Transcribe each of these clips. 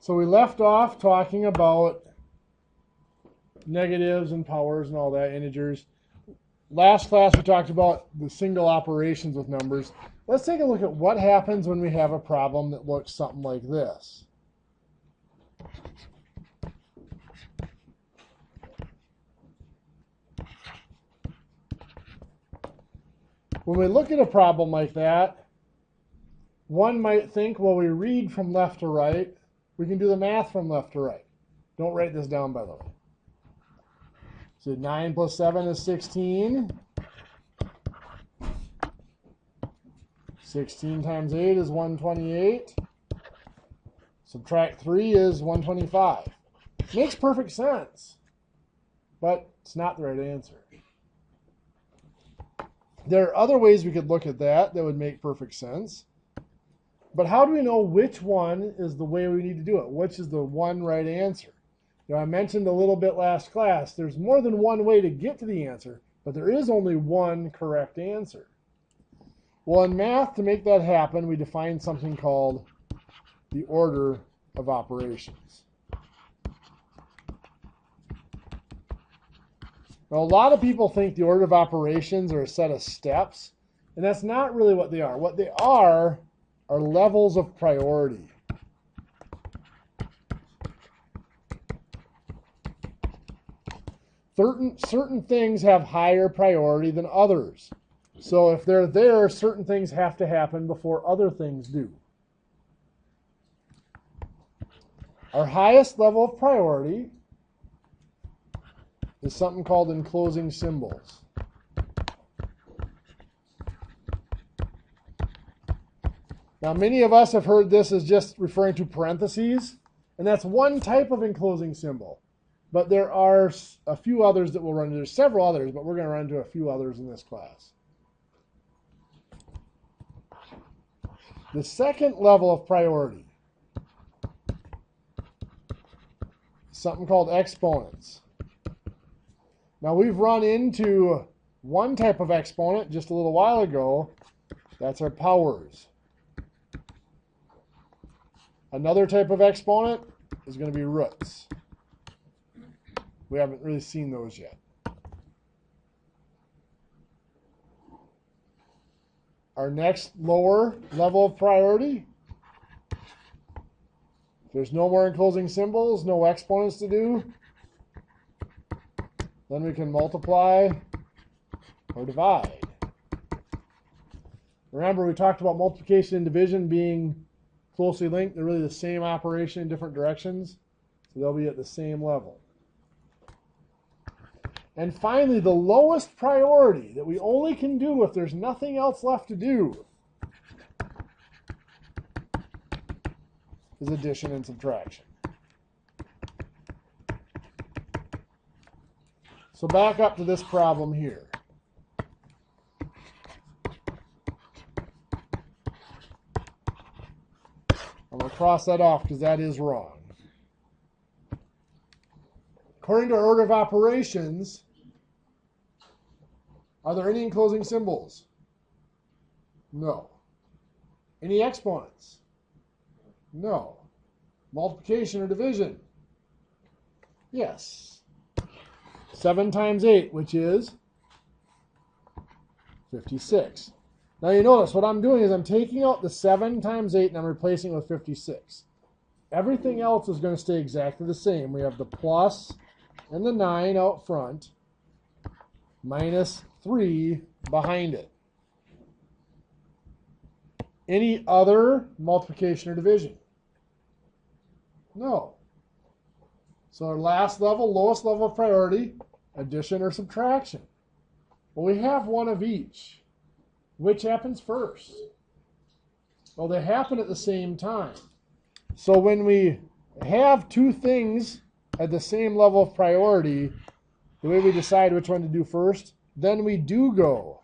So we left off talking about negatives and powers and all that, integers. Last class we talked about the single operations with numbers. Let's take a look at what happens when we have a problem that looks something like this. When we look at a problem like that, one might think, well, we read from left to right. We can do the math from left to right. Don't write this down, by the way. So 9 plus 7 is 16. 16 times 8 is 128. Subtract 3 is 125. Makes perfect sense, but it's not the right answer. There are other ways we could look at that would make perfect sense. But how do we know which one is the way we need to do it? Which is the one right answer? I mentioned a little bit last class, there's more than one way to get to the answer, but there is only one correct answer. Well, in math, to make that happen, we define something called the order of operations. Now, a lot of people think the order of operations are a set of steps, and that's not really what they are. What they are levels of priority. Certain things have higher priority than others. So if they're there, certain things have to happen before other things do. Our highest level of priority is something called enclosing symbols. Now, many of us have heard this as just referring to parentheses, and that's one type of enclosing symbol. But there are a few others that we'll run into. There's several others, but we're going to run into a few others in this class. The second level of priority is something called exponents. Now, we've run into one type of exponent just a little while ago. That's our powers. Another type of exponent is going to be roots. We haven't really seen those yet. Our next lower level of priority, if there's no more enclosing symbols, no exponents to do, then we can multiply or divide. Remember, we talked about multiplication and division being closely linked. They're really the same operation in different directions, so they'll be at the same level. And finally, the lowest priority that we only can do if there's nothing else left to do is addition and subtraction. So back up to this problem here. I'm going to cross that off because that is wrong. According to our order of operations, are there any enclosing symbols? No. Any exponents? No. Multiplication or division? Yes. 7 times 8, which is 56. Now you notice what I'm doing is I'm taking out the 7 times 8 and I'm replacing it with 56. Everything else is going to stay exactly the same. We have the plus and the 9 out front, minus 3 behind it. Any other multiplication or division? No. So our last level, lowest level of priority, addition or subtraction. Well, we have one of each. Which happens first? Well, they happen at the same time. So when we have two things at the same level of priority, the way we decide which one to do first, then we do go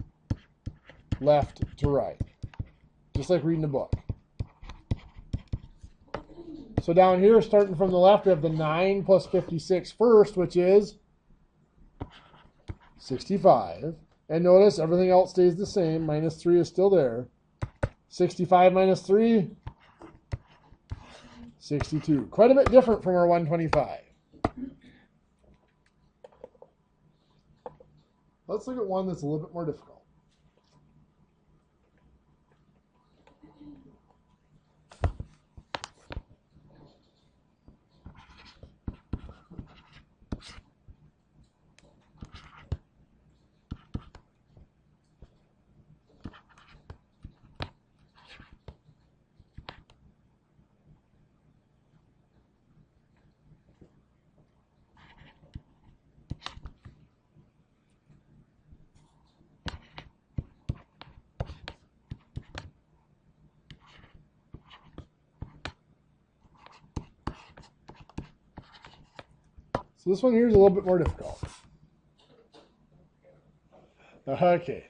left to right, just like reading a book. So down here, starting from the left, we have the 9 plus 56 first, which is 65. And notice everything else stays the same. Minus 3 is still there. 65 minus 3, 62. Quite a bit different from our 125. Let's look at one that's a little bit more difficult. So this one here is a little bit more difficult. Okay,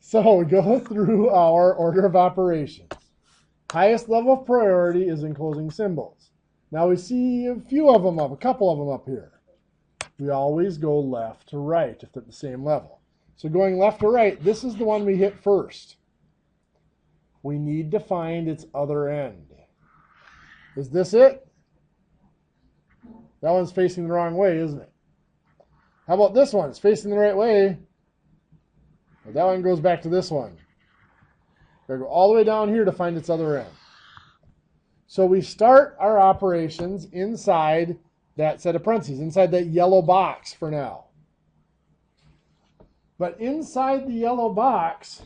so we go through our order of operations. Highest level of priority is enclosing symbols. Now we see a couple of them up here. We always go left to right if they're at the same level. So going left to right, this is the one we hit first. We need to find its other end. Is this it? That one's facing the wrong way, isn't it? How about this one? It's facing the right way. But that one goes back to this one. We're going to go all the way down here to find its other end. So we start our operations inside that set of parentheses, inside that yellow box for now. But inside the yellow box,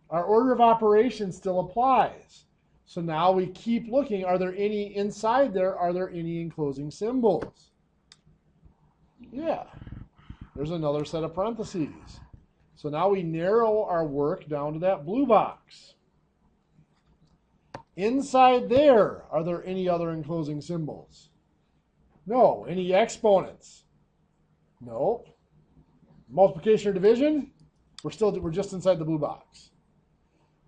our order of operations still applies. So now we keep looking. Are there any inside there? Are there any enclosing symbols? Yeah. There's another set of parentheses. So now we narrow our work down to that blue box. Inside there, are there any other enclosing symbols? No. Any exponents? No. Multiplication or division? We're just inside the blue box.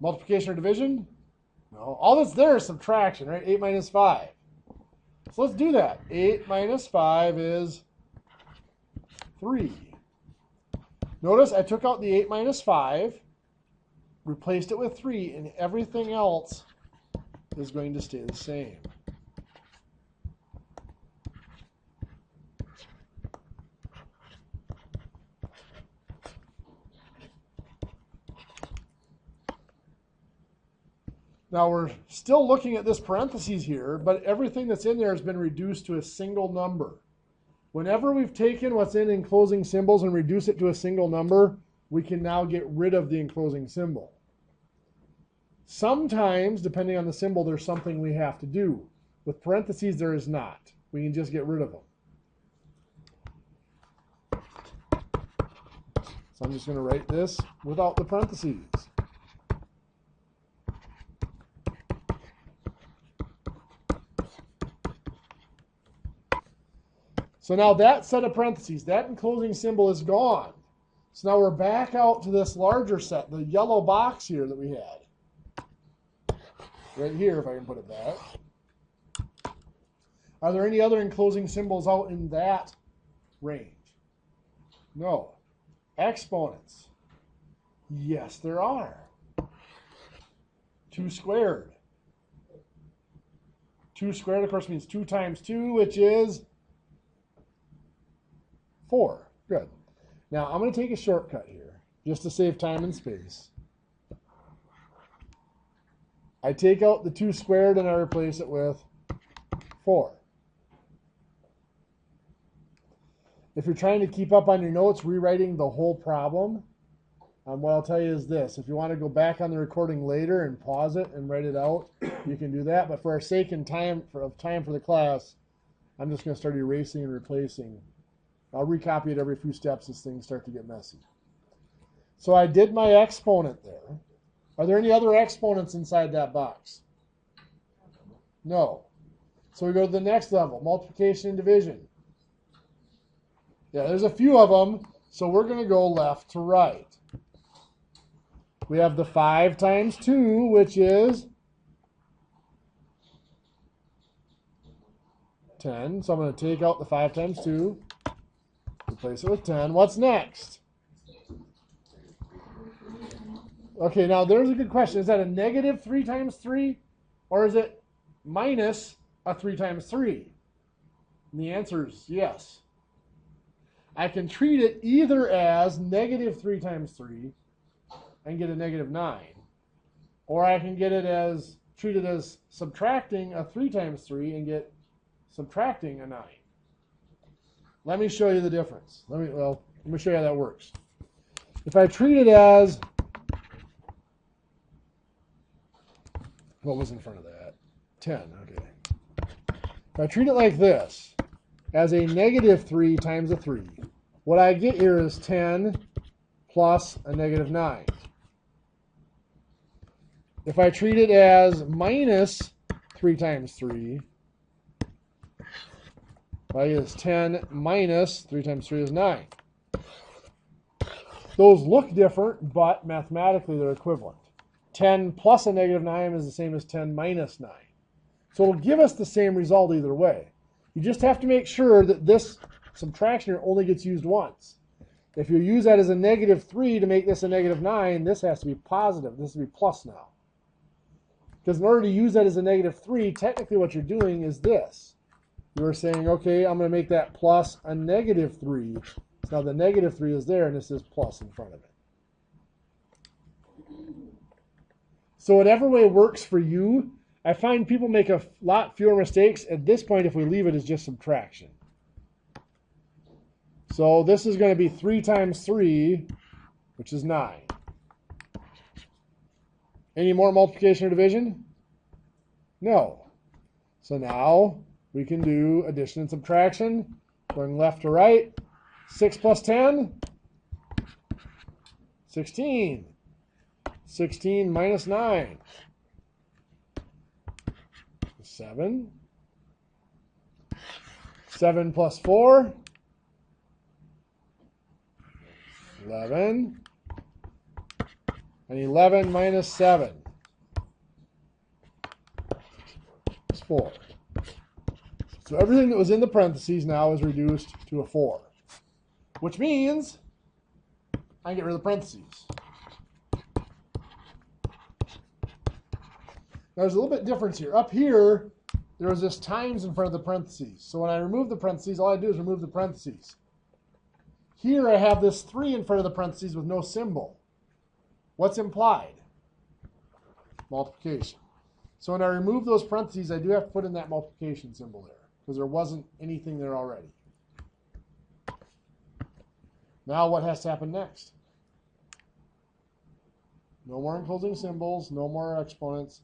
Multiplication or division? No. All that's there is subtraction, right? 8 minus 5. So let's do that. 8 minus 5 is 3. Notice I took out the 8 minus 5, replaced it with 3, and everything else is going to stay the same. Now we're still looking at this parentheses here, but everything that's in there has been reduced to a single number. Whenever we've taken what's in enclosing symbols and reduce it to a single number, we can now get rid of the enclosing symbol. Sometimes, depending on the symbol, there's something we have to do. With parentheses, there is not. We can just get rid of them. So I'm just going to write this without the parentheses. So now that set of parentheses, that enclosing symbol is gone. So now we're back out to this larger set, the yellow box here that we had. Right here, if I can put it back. Are there any other enclosing symbols out in that range? No. Exponents. Yes, there are. 2 squared. 2 squared, of course, means 2 times 2, which is 4. Good. Now, I'm going to take a shortcut here, just to save time and space. I take out the 2 squared and I replace it with 4. If you're trying to keep up on your notes, rewriting the whole problem, what I'll tell you is this. If you want to go back on the recording later and pause it and write it out, you can do that. But for our sake and time for the class, I'm just going to start erasing and replacing. I'll recopy it every few steps as things start to get messy. So I did my exponent there. Are there any other exponents inside that box? No. So we go to the next level, multiplication and division. Yeah, there's a few of them, so we're going to go left to right. We have the 5 times 2, which is 10. So I'm going to take out the 5 times 2. Replace it with 10. What's next? Okay, now there's a good question. Is that a negative 3 times 3? Or is it minus a 3 times 3? And the answer is yes. I can treat it either as negative 3 times 3 and get a negative 9. Or I can get it as, treat it as subtracting a 3 times 3 and get subtracting a 9. Let me show you the difference. Let me show you how that works. If I treat it as, what was in front of that? 10, okay. If I treat it like this, as a negative 3 times a 3, what I get here is 10 plus a negative 9. If I treat it as minus 3 times 3, I get 10 minus 3 times 3 is 9. Those look different, but mathematically they're equivalent. 10 plus a negative 9 is the same as 10 minus 9. So it'll give us the same result either way. You just have to make sure that this subtraction here only gets used once. If you use that as a negative 3 to make this a negative 9, this has to be positive. This has to be plus now. Because in order to use that as a negative 3, technically what you're doing is this. You're saying, okay, I'm going to make that plus a negative 3. So now the negative 3 is there, and this is plus in front of it. So whatever way works for you, I find people make a lot fewer mistakes at this point if we leave it as just subtraction. So this is going to be 3 times 3, which is 9. Any more multiplication or division? No. So now we can do addition and subtraction, going left to right. 6 plus 10? 16. 16 minus 9. 7. 7 plus 4? 11. And 11 minus 7 is 4. So everything that was in the parentheses now is reduced to a 4, which means I can get rid of the parentheses. Now there's a little bit difference here. Up here, there was this times in front of the parentheses. So when I remove the parentheses, all I do is remove the parentheses. Here I have this 3 in front of the parentheses with no symbol. What's implied? Multiplication. So when I remove those parentheses, I do have to put in that multiplication symbol there, because there wasn't anything there already. Now what has to happen next? No more enclosing symbols, no more exponents.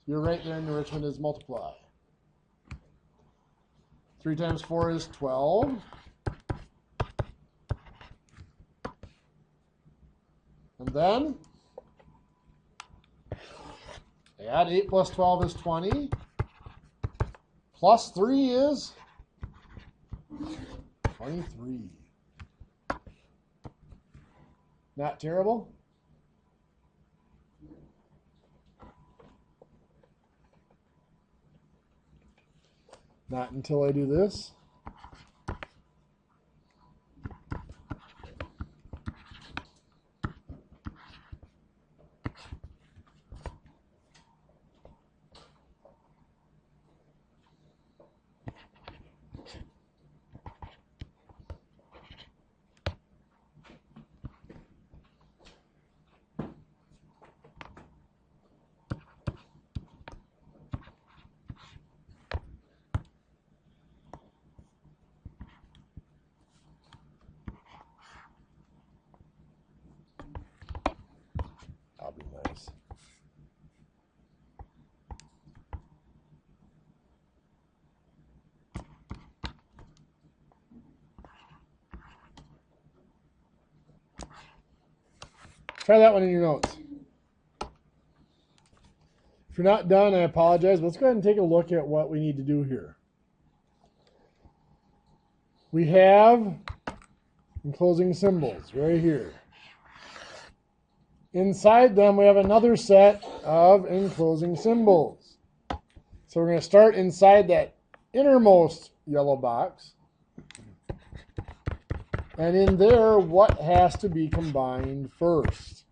You're right there in enrichment is multiply. 3 times 4 is 12. And then add 8 plus 12 is 20. Plus 3 is 23. Not terrible? Not until I do this. That'll be nice. Try that one in your notes. If you're not done, I apologize. Let's go ahead and take a look at what we need to do here. We have enclosing symbols right here. Inside them, we have another set of enclosing symbols. So we're going to start inside that innermost yellow box. And in there, what has to be combined first?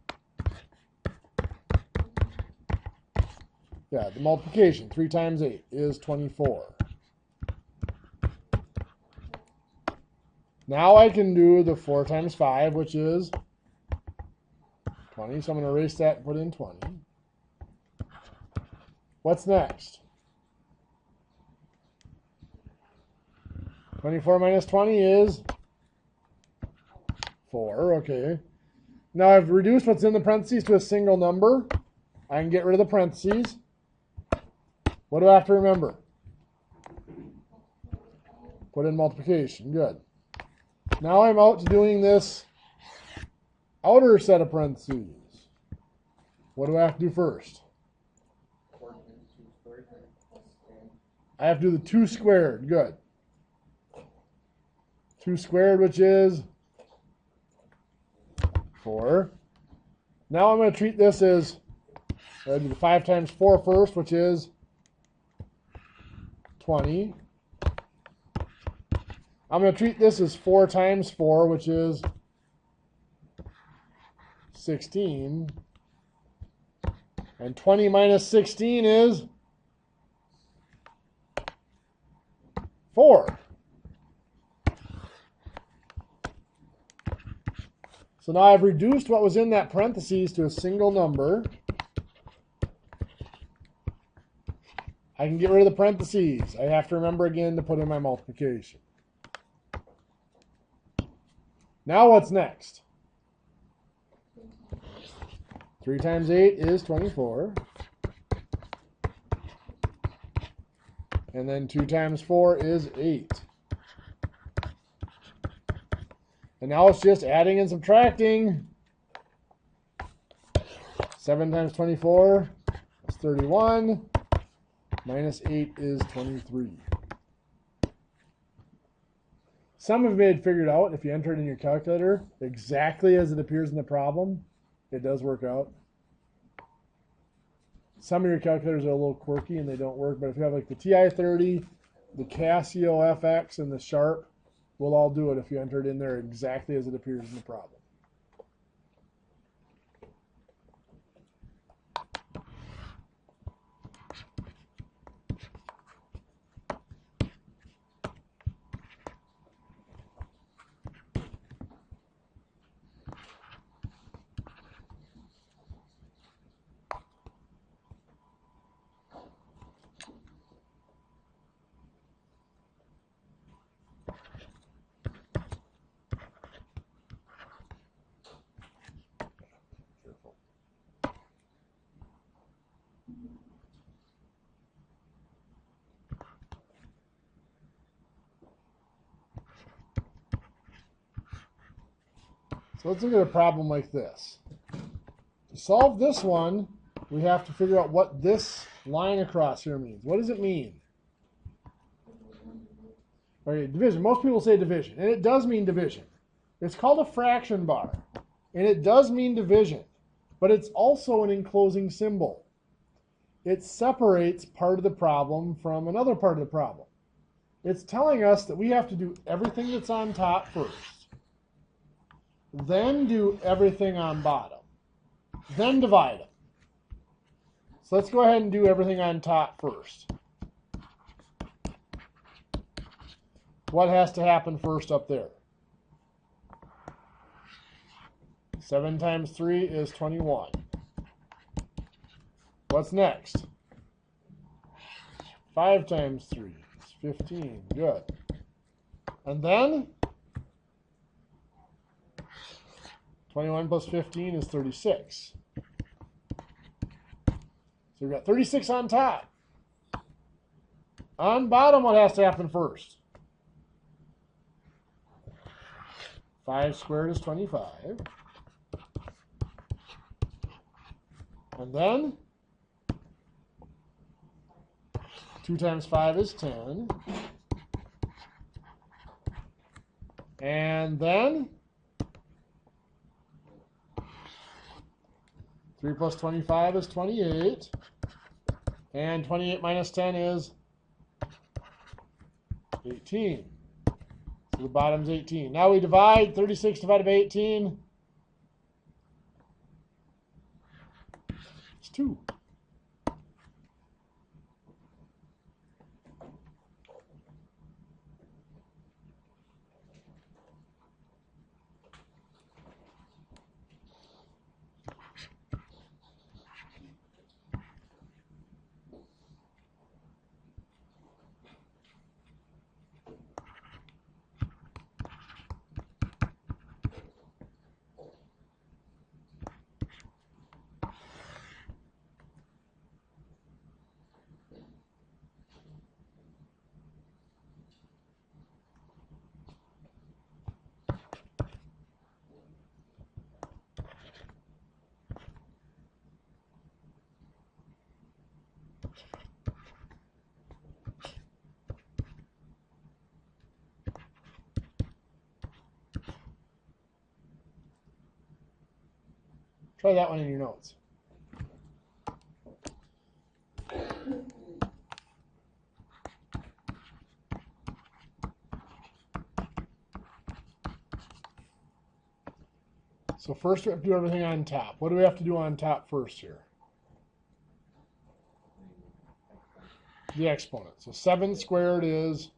Yeah, the multiplication. 3 times 8 is 24. Now I can do the 4 times 5, which is 20. So I'm going to erase that and put in 20. What's next? 24 minus 20 is 4. Okay. Now I've reduced what's in the parentheses to a single number. I can get rid of the parentheses. What do I have to remember? Put in multiplication. Good. Now I'm out to doing this outer set of parentheses. What do I have to do first? I have to do the 2 squared. Good. 2 squared, which is 4. Now I'm going to treat this as, I do the 5 times 4 first, which is 20. I'm going to treat this as 4 times 4, which is 16. And 20 minus 16 is 4. So now I've reduced what was in that parentheses to a single number. I can get rid of the parentheses. I have to remember again to put in my multiplication. Now what's next? 3 times 8 is 24. And then 2 times 4 is 8. And now it's just adding and subtracting. 7 times 24 is 31. Minus 8 is 23. Some have figured out if you enter it in your calculator exactly as it appears in the problem, it does work out. Some of your calculators are a little quirky and they don't work, but if you have like the TI-30, the Casio FX, and the Sharp, we'll all do it if you enter it in there exactly as it appears in the problem. So let's look at a problem like this. To solve this one, we have to figure out what this line across here means. What does it mean? Okay, division. Most people say division, and it does mean division. It's called a fraction bar, and it does mean division, but it's also an enclosing symbol. It separates part of the problem from another part of the problem. It's telling us that we have to do everything that's on top first, then do everything on bottom, then divide them. So let's go ahead and do everything on top first. What has to happen first up there? 7 times 3 is 21. What's next? 5 times 3 is 15. Good. And then 21 plus 15 is 36. So we've got 36 on top. On bottom, what has to happen first? 5 squared is 25. And then 2 times 5 is 10. And then 3 plus 25 is 28. And 28 minus 10 is 18. So the bottom's 18. Now we divide 36 divided by 18. It's 2. Try that one in your notes. So first we have to do everything on top. What do we have to do on top first here? The exponent. So 7 squared is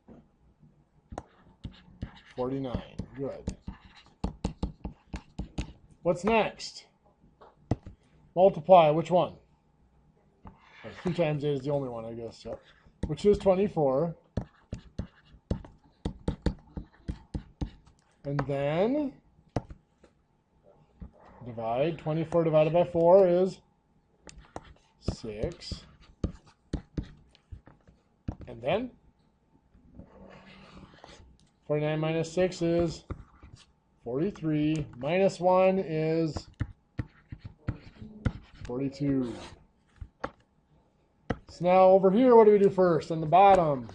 49. Good. What's next? Multiply. Which one? 3 times 8 is the only one, I guess. Yep. Which is 24. And then divide. 24 divided by 4 is 6. And then 49 minus 6 is 43. Minus 1 is 42. So now over here, what do we do first? On the bottom,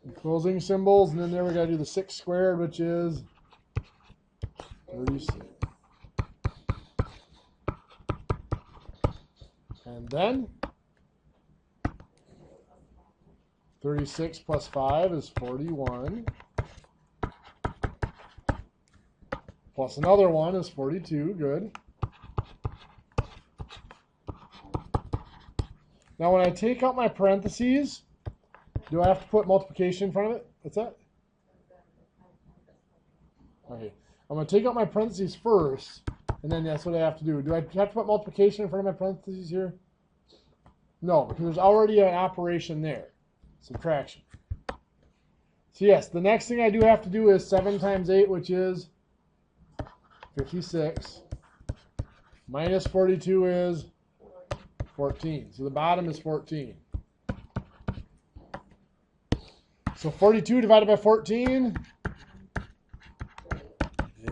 enclosing symbols, and then there we got to do the 6 squared, which is 36. And then 36 plus 5 is 41. Plus another one is 42. Good. Now when I take out my parentheses, do I have to put multiplication in front of it? What's that? Okay. I'm going to take out my parentheses first, and then that's what I have to do. Do I have to put multiplication in front of my parentheses here? No, because there's already an operation there. Subtraction. So yes, the next thing I do have to do is 7 times 8, which is 56. Minus 42 is 14. So the bottom is 14. So 42 divided by 14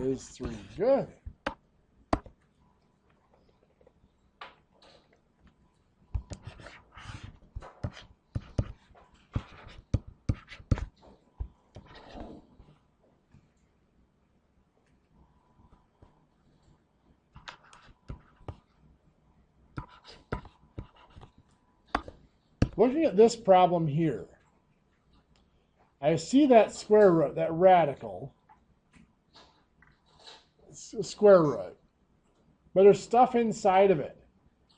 is 3. Good. Looking at this problem here, I see that square root, that radical, square root, but there's stuff inside of it.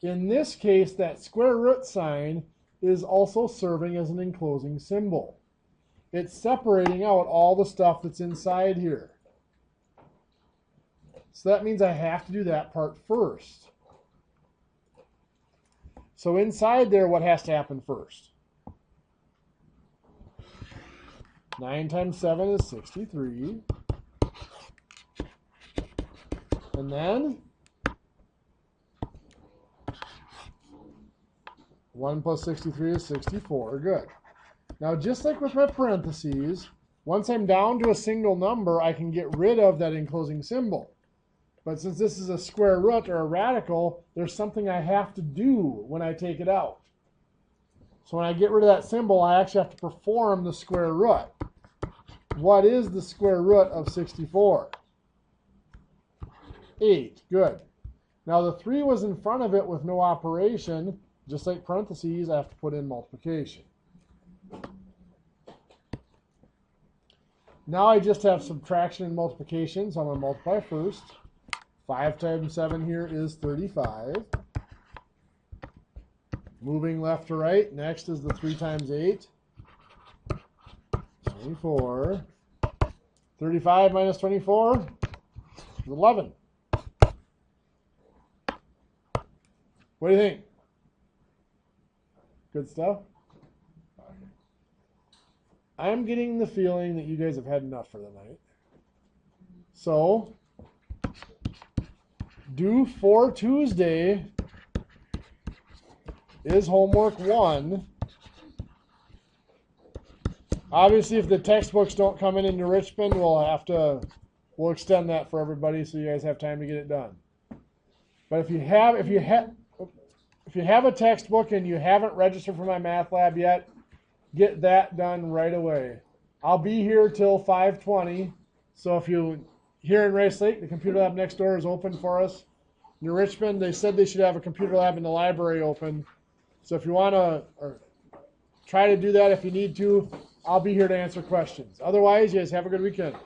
In this case, that square root sign is also serving as an enclosing symbol. It's separating out all the stuff that's inside here. So that means I have to do that part first. So inside there, what has to happen first? 9 times 7 is 63. And then 1 plus 63 is 64. Good. Now, just like with my parentheses, once I'm down to a single number, I can get rid of that enclosing symbol. But since this is a square root or a radical, there's something I have to do when I take it out. So when I get rid of that symbol, I actually have to perform the square root. What is the square root of 64? 8. Good. Now the 3 was in front of it with no operation. Just like parentheses, I have to put in multiplication. Now I just have subtraction and multiplication, so I'm going to multiply first. 5 times 7 here is 35. Moving left to right, next is the 3 times 8. 24. 35 minus 24 is 11. What do you think? Good stuff? Okay. I'm getting the feeling that you guys have had enough for the night. So, due for Tuesday is homework 1. Obviously, if the textbooks don't come in Richmond, we'll extend that for everybody so you guys have time to get it done. But if you have a textbook and you haven't registered for my math lab yet, get that done right away. I'll be here till 5:20, so if you here in Rice Lake, the computer lab next door is open for us. New Richmond, they said they should have a computer lab in the library open. So if you want to try to do that if you need to, I'll be here to answer questions. Otherwise, you guys have a good weekend.